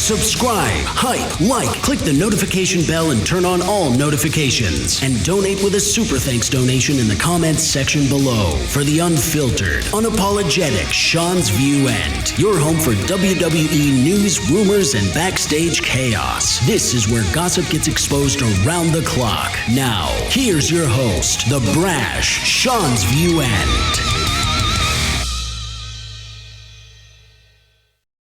Subscribe, hype, like, click the notification bell and turn on all notifications. And donate with a super thanks donation in the comments section below for the unfiltered, unapologetic SeanzViewEnt, your home for WWE news, rumors, and backstage chaos. This is where gossip gets exposed around the clock. Now, here's your host, the brash SeanzViewEnt.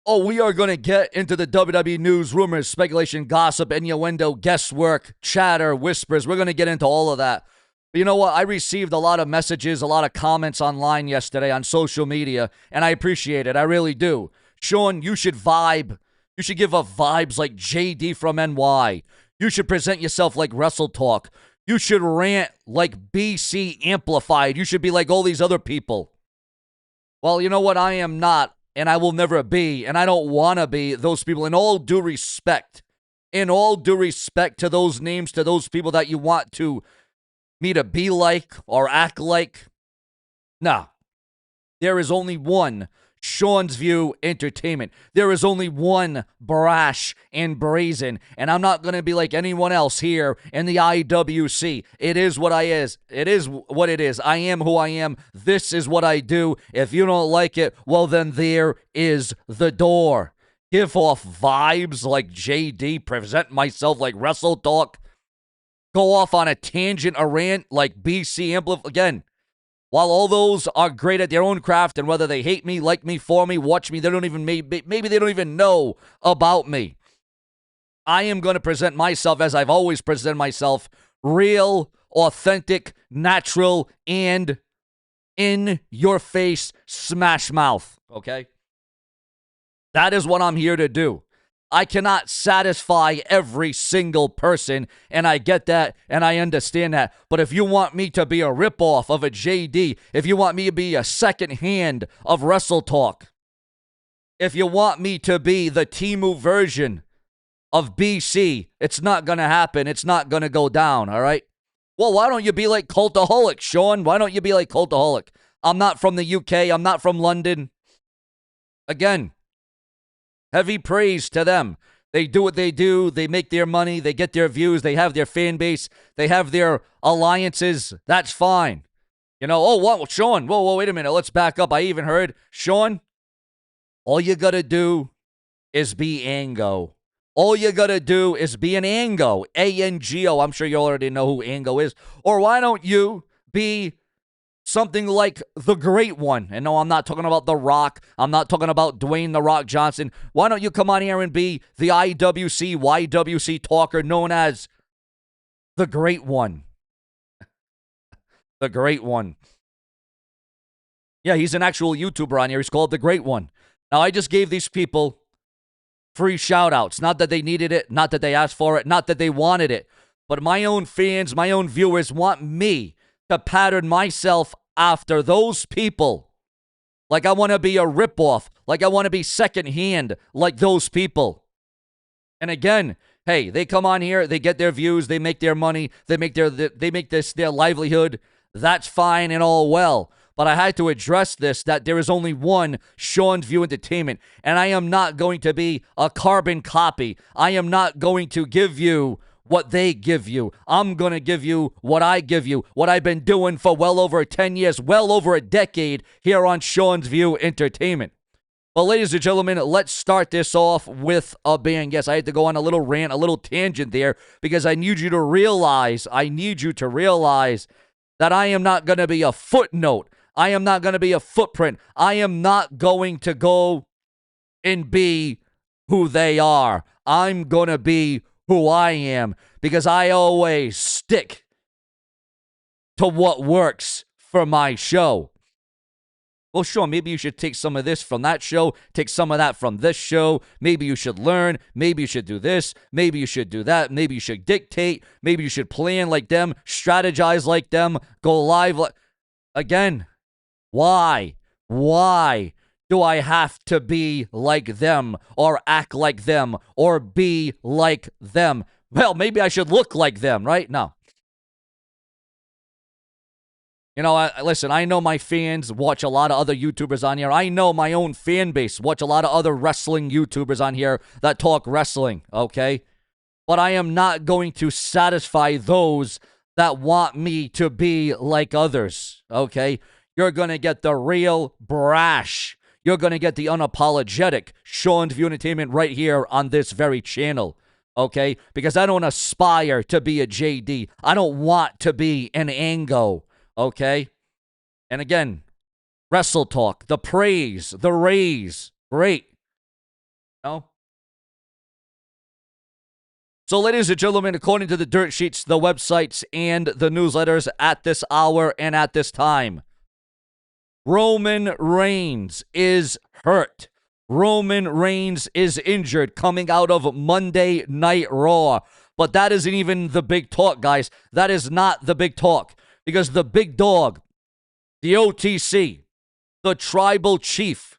Oh, we are going to get into the WWE news, rumors, speculation, gossip, innuendo, guesswork, chatter, whispers. We're going to get into all of that. But you know what? I received a lot of messages, a lot of comments online yesterday on social media, and I appreciate it. I really do. Sean, you should vibe. You should give up vibes like JD from NY. You should present yourself like Wrestle Talk. You should rant like BC Amplified. You should be like all these other people. Well, you know what? I am not. And I will never be, and I don't want to be those people. In all due respect to those names, to those people that you want me to be like or act like. No. There is only one Sean's View Entertainment. There is only one brash and brazen, and I'm not going to be like anyone else here in the IWC. It is what I is. It is what it is. I am who I am. This is what I do. If you don't like it, well, then there is the door. Give off vibes like JD, present myself like Wrestle Talk, go off on a tangent, a rant like BC Amplify. Again, while all those are great at their own craft, and whether they hate me, like me, for me, watch me, they don't even maybe they don't even know about me. I am going to present myself as I've always presented myself, real, authentic, natural, and in your face, smash mouth, okay? That is what I'm here to do. I cannot satisfy every single person, and I get that, and I understand that. But if you want me to be a ripoff of a JD, if you want me to be a second hand of Wrestle Talk, if you want me to be the Temu version of BC, it's not going to happen. It's not going to go down, all right? Well, why don't you be like Cultaholic, Sean? Why don't you be like Cultaholic? I'm not from the UK. I'm not from London. Again, heavy praise to them. They do what they do. They make their money. They get their views. They have their fan base. They have their alliances. That's fine. You know, oh, what, Sean? Whoa, wait a minute. Let's back up. I even heard, Sean, all you got to do is be Ango. All you got to do is be an Ango. A-N-G-O. I'm sure you already know who Ango is. Or why don't you be something like the Great One? And no, I'm not talking about The Rock. I'm not talking about Dwayne The Rock Johnson. Why don't you come on here and be the IWC, YWC talker known as the Great One? The Great One. Yeah, he's an actual YouTuber on here. He's called the Great One. Now, I just gave these people free shout-outs. Not that they needed it, not that they asked for it, not that they wanted it. But my own fans, my own viewers want me to pattern myself after those people. Like I want to be a ripoff. Like I want to be secondhand like those people. And again, hey, they come on here, they get their views, they make their money, they make this their livelihood. That's fine and all well. But I had to address this, that there is only one Sean's View Entertainment, and I am not going to be a carbon copy. I am not going to give you what they give you. I'm going to give you what I give you, what I've been doing for well over 10 years, well over a decade here on Sean's View Entertainment. Well, ladies and gentlemen, let's start this off with a bang. Yes, I had to go on a little rant, a little tangent there, because I need you to realize that I am not going to be a footnote. I am not going to be a footprint. I am not going to go and be who they are. I'm going to be who I am, because I always stick to what works for my show. Well, sure, maybe you should take some of this from that show, take some of that from this show. Maybe you should learn. Maybe you should do this. Maybe you should do that. Maybe you should dictate. Maybe you should plan like them, strategize like them, go live like... Again, why? Why do I have to be like them or act like them or be like them? Well, maybe I should look like them, right? No. Listen, I know my fans watch a lot of other YouTubers on here. I know my own fan base watch a lot of other wrestling YouTubers on here that talk wrestling, okay? But I am not going to satisfy those that want me to be like others, okay? You're going to get the real brash. You're going to get the unapologetic SeanzView Entertainment right here on this very channel, okay? Because I don't aspire to be a JD. I don't want to be an Ango. Okay? And again, Wrestle Talk, the praise, the raise. Great. No? So, ladies and gentlemen, according to the dirt sheets, the websites, and the newsletters at this hour and at this time, Roman Reigns is hurt. Roman Reigns is injured coming out of Monday Night Raw. But that isn't even the big talk, guys. That is not the big talk. Because the big dog, the OTC, the tribal chief,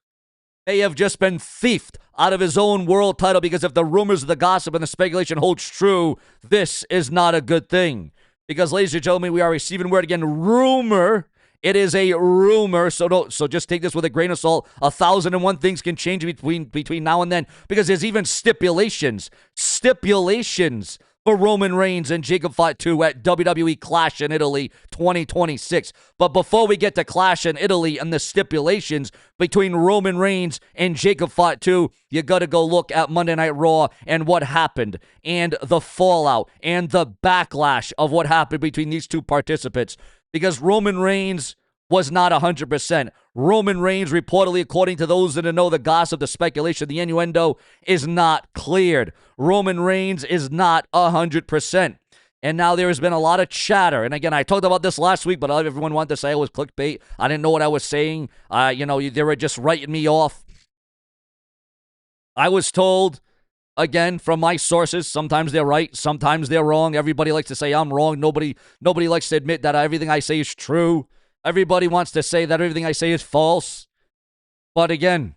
may have just been thiefed out of his own world title, because if the rumors, the gossip, and the speculation holds true, this is not a good thing. Because, ladies and gentlemen, we are receiving word again, rumor. It is a rumor, so just take this with a grain of salt. 1,001 things can change between now and then, because there's even stipulations for Roman Reigns and Jacob Fatu at WWE Clash in Italy 2026. But before we get to Clash in Italy and the stipulations between Roman Reigns and Jacob Fatu, you got to go look at Monday Night Raw and what happened, and the fallout and the backlash of what happened between these two participants. Because Roman Reigns was not 100%. Roman Reigns, reportedly, according to those that know the gossip, the speculation, the innuendo, is not cleared. Roman Reigns is not 100%. And now there has been a lot of chatter. And again, I talked about this last week, but everyone wanted to say it was clickbait. I didn't know what I was saying. They were just writing me off. I was told, again, from my sources, sometimes they're right, sometimes they're wrong. Everybody likes to say I'm wrong. Nobody likes to admit that everything I say is true. Everybody wants to say that everything I say is false. But again,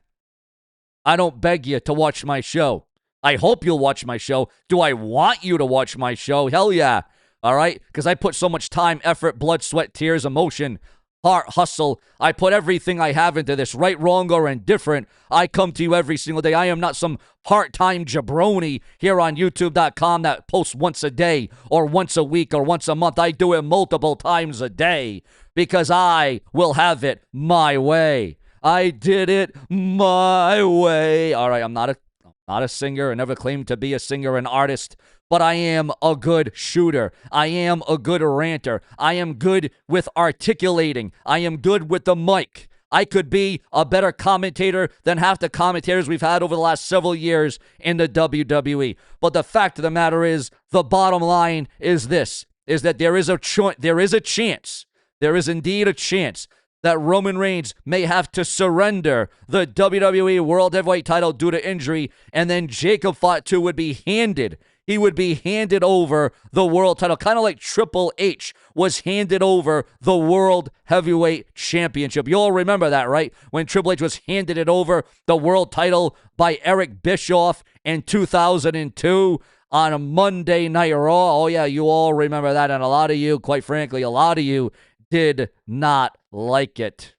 I don't beg you to watch my show. I hope you'll watch my show. Do I want you to watch my show? Hell yeah. All right? Because I put so much time, effort, blood, sweat, tears, emotion, heart, hustle. I put everything I have into this, right, wrong, or indifferent. I come to you every single day. I am not some part-time jabroni here on YouTube.com that posts once a day or once a week or once a month. I do it multiple times a day because I will have it my way. I did it my way. All right, I'm not a singer. I never claimed to be a singer, an artist. But I am a good shooter. I am a good ranter. I am good with articulating. I am good with the mic. I could be a better commentator than half the commentators we've had over the last several years in the WWE. But the fact of the matter is, the bottom line is this, is that there is indeed a chance that Roman Reigns may have to surrender the WWE World Heavyweight title due to injury, and then Jacob Fatu would be handed over the world title, kind of like Triple H was handed over the World Heavyweight Championship. You all remember that, right? When Triple H was handed it over, the world title, by Eric Bischoff in 2002 on a Monday Night Raw. Oh, yeah, you all remember that, and a lot of you, quite frankly, did not like it.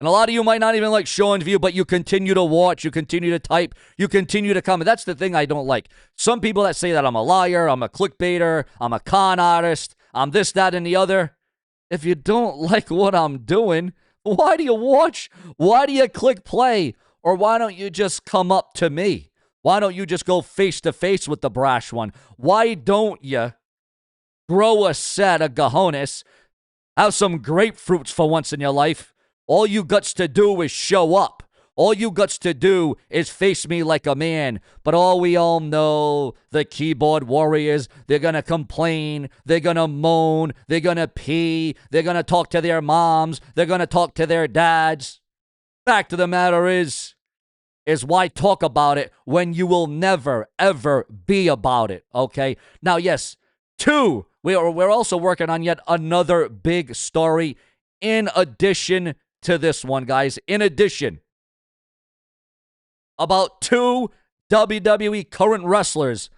And a lot of you might not even like SeanzView, but you continue to watch, you continue to type, you continue to comment. That's the thing I don't like. Some people that say that I'm a liar, I'm a clickbaiter, I'm a con artist, I'm this, that, and the other. If you don't like what I'm doing, why do you watch? Why do you click play? Or why don't you just come up to me? Why don't you just go face to face with the brash one? Why don't you grow a set of cojones, have some grapefruits for once in your life? All you guts to do is show up. All you guts to do is face me like a man. But we all know, the keyboard warriors, they're going to complain, they're going to moan, they're going to pee, they're going to talk to their moms, they're going to talk to their dads. Fact of the matter is why talk about it when you will never, ever be about it, okay? Now, yes, we're also working on yet another big story in addition to this one, guys. In addition, about 2 WWE current wrestlers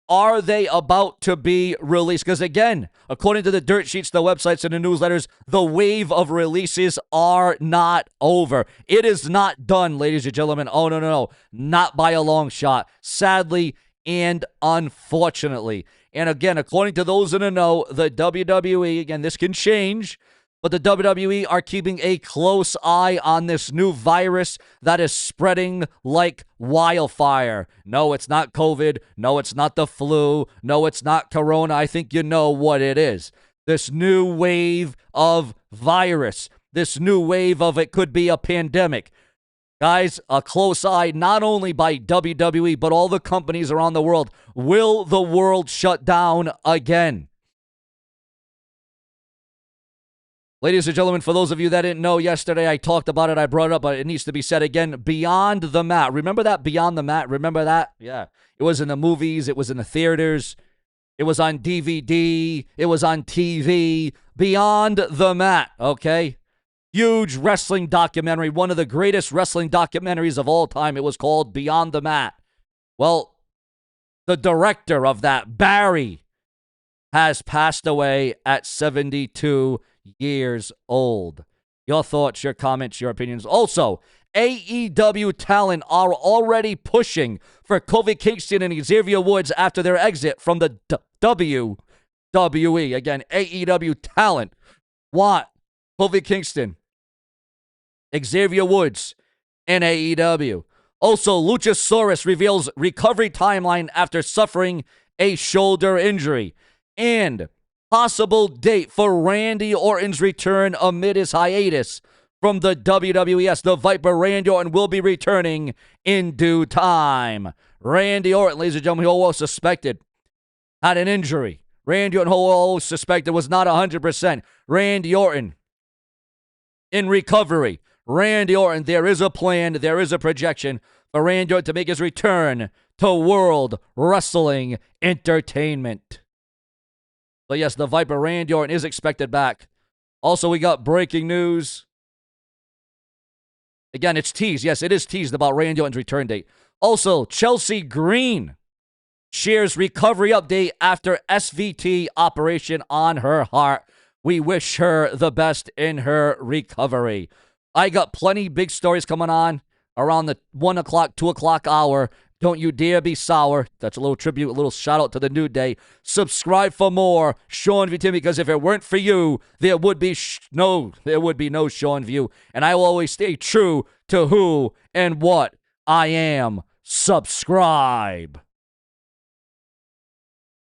Are they about to be released? Because again, according to the dirt sheets, the websites, and the newsletters, the wave of releases are not over. It is not done, ladies and gentlemen. Oh, no. Not by a long shot. Sadly and unfortunately. And again, according to those in the know, the WWE, again, this can change, but the WWE are keeping a close eye on this new virus that is spreading like wildfire. No, it's not COVID. No, it's not the flu. No, it's not Corona. I think you know what it is. This new wave of virus. This new wave of it could be a pandemic. Guys, a close eye not only by WWE, but all the companies around the world. Will the world shut down again? Ladies and gentlemen, for those of you that didn't know, yesterday I talked about it, I brought it up, but it needs to be said again. Beyond the Mat. Remember that? Beyond the Mat? Remember that? Yeah. It was in the movies. It was in the theaters. It was on DVD. It was on TV. Beyond the Mat, okay? Huge wrestling documentary. One of the greatest wrestling documentaries of all time. It was called Beyond the Mat. Well, the director of that, Barry, has passed away at 72 years old. Your thoughts, your comments, your opinions. Also, AEW talent are already pushing for Kofi Kingston and Xavier Woods after their exit from the WWE. Again, AEW talent want Kofi Kingston, Xavier Woods, and AEW. Also, Luchasaurus reveals recovery timeline after suffering a shoulder injury. And possible date for Randy Orton's return amid his hiatus from the WWE's. The Viper Randy Orton will be returning in due time. Randy Orton, ladies and gentlemen, who was suspected, had an injury. Randy Orton, who was suspected, was not 100%. Randy Orton in recovery. Randy Orton, there is a plan, there is a projection for Randy Orton to make his return to World Wrestling Entertainment. But yes, the Viper Randy Orton is expected back. Also, we got breaking news. Again, it's teased. Yes, it is teased about Randy Orton's return date. Also, Chelsea Green shares recovery update after SVT operation on her heart. We wish her the best in her recovery. I got plenty big stories coming on around the 1 o'clock, 2 o'clock hour. Don't you dare be sour. That's a little tribute, a little shout out to the New Day. Subscribe for more Sean V. Timmy, because if it weren't for you, there would be no Sean View. And I will always stay true to who and what I am. Subscribe.